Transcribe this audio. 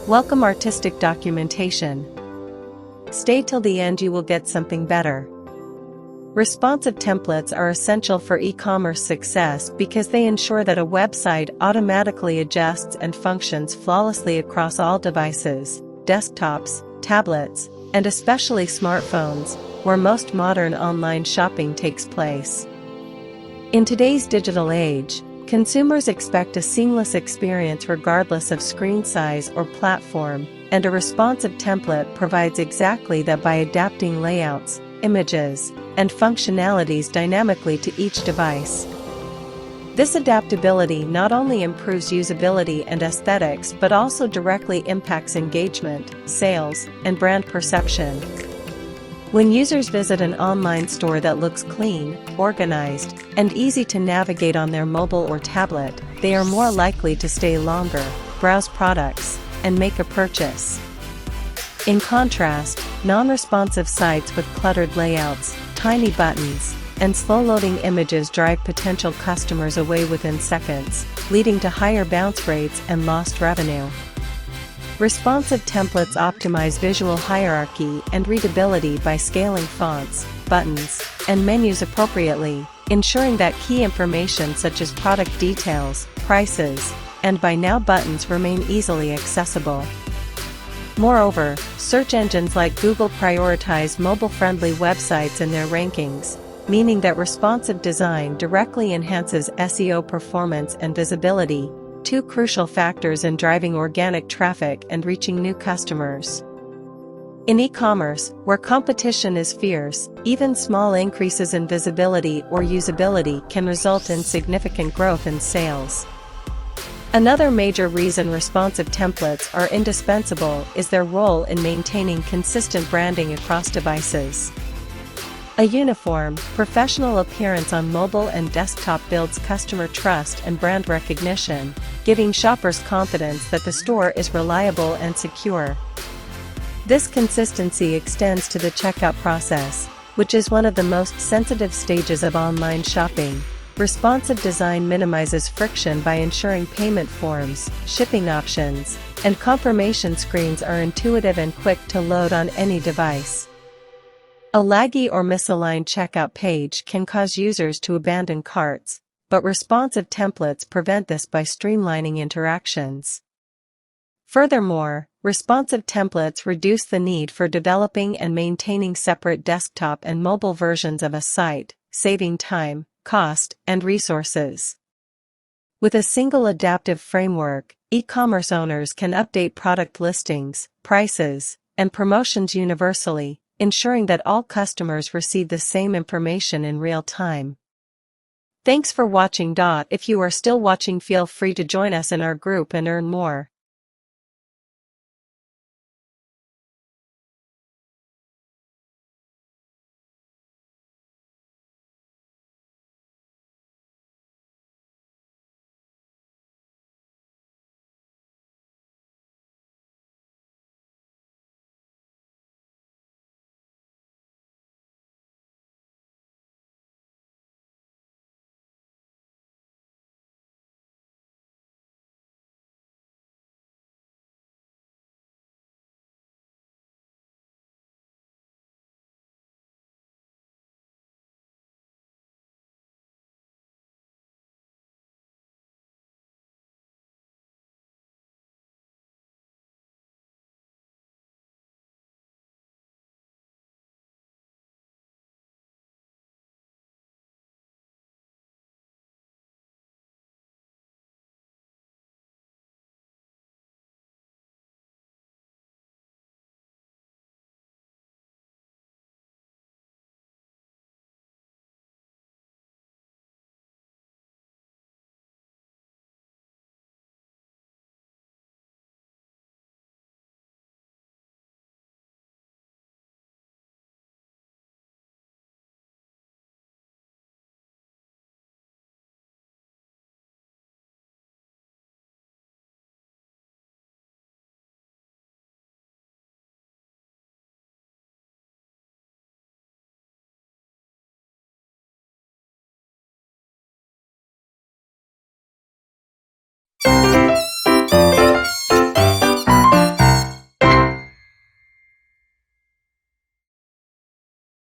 Welcome artistic documentation. Stay till the end, you will get something better. Responsive templates are essential for e-commerce success because they ensure that a website automatically adjusts and functions flawlessly across all devices, desktops, tablets, and especially smartphones, where most modern online shopping takes place. In today's digital age, consumers expect a seamless experience regardless of screen size or platform, and a responsive template provides exactly that by adapting layouts, images, and functionalities dynamically to each device. This adaptability not only improves usability and aesthetics but also directly impacts engagement, sales, and brand perception. When users visit an online store that looks clean, organized, and easy to navigate on their mobile or tablet, they are more likely to stay longer, browse products, and make a purchase. In contrast, non-responsive sites with cluttered layouts, tiny buttons, and slow-loading images drive potential customers away within seconds, leading to higher bounce rates and lost revenue. Responsive templates optimize visual hierarchy and readability by scaling fonts, buttons, and menus appropriately, ensuring that key information such as product details, prices, and Buy Now buttons remain easily accessible. Moreover, search engines like Google prioritize mobile-friendly websites in their rankings, meaning that responsive design directly enhances SEO performance and visibility, two crucial factors in driving organic traffic and reaching new customers. In e-commerce, where competition is fierce, even small increases in visibility or usability can result in significant growth in sales. Another major reason responsive templates are indispensable is their role in maintaining consistent branding across devices. A uniform, professional appearance on mobile and desktop builds customer trust and brand recognition, giving shoppers confidence that the store is reliable and secure. This consistency extends to the checkout process, which is one of the most sensitive stages of online shopping. Responsive design minimizes friction by ensuring payment forms, shipping options, and confirmation screens are intuitive and quick to load on any device. A laggy or misaligned checkout page can cause users to abandon carts, but responsive templates prevent this by streamlining interactions. Furthermore, responsive templates reduce the need for developing and maintaining separate desktop and mobile versions of a site, saving time, cost, and resources. With a single adaptive framework, e-commerce owners can update product listings, prices, and promotions universally, ensuring that all customers receive the same information in real time. Thanks for watching. If you are still watching, feel free to join us in our group and earn more.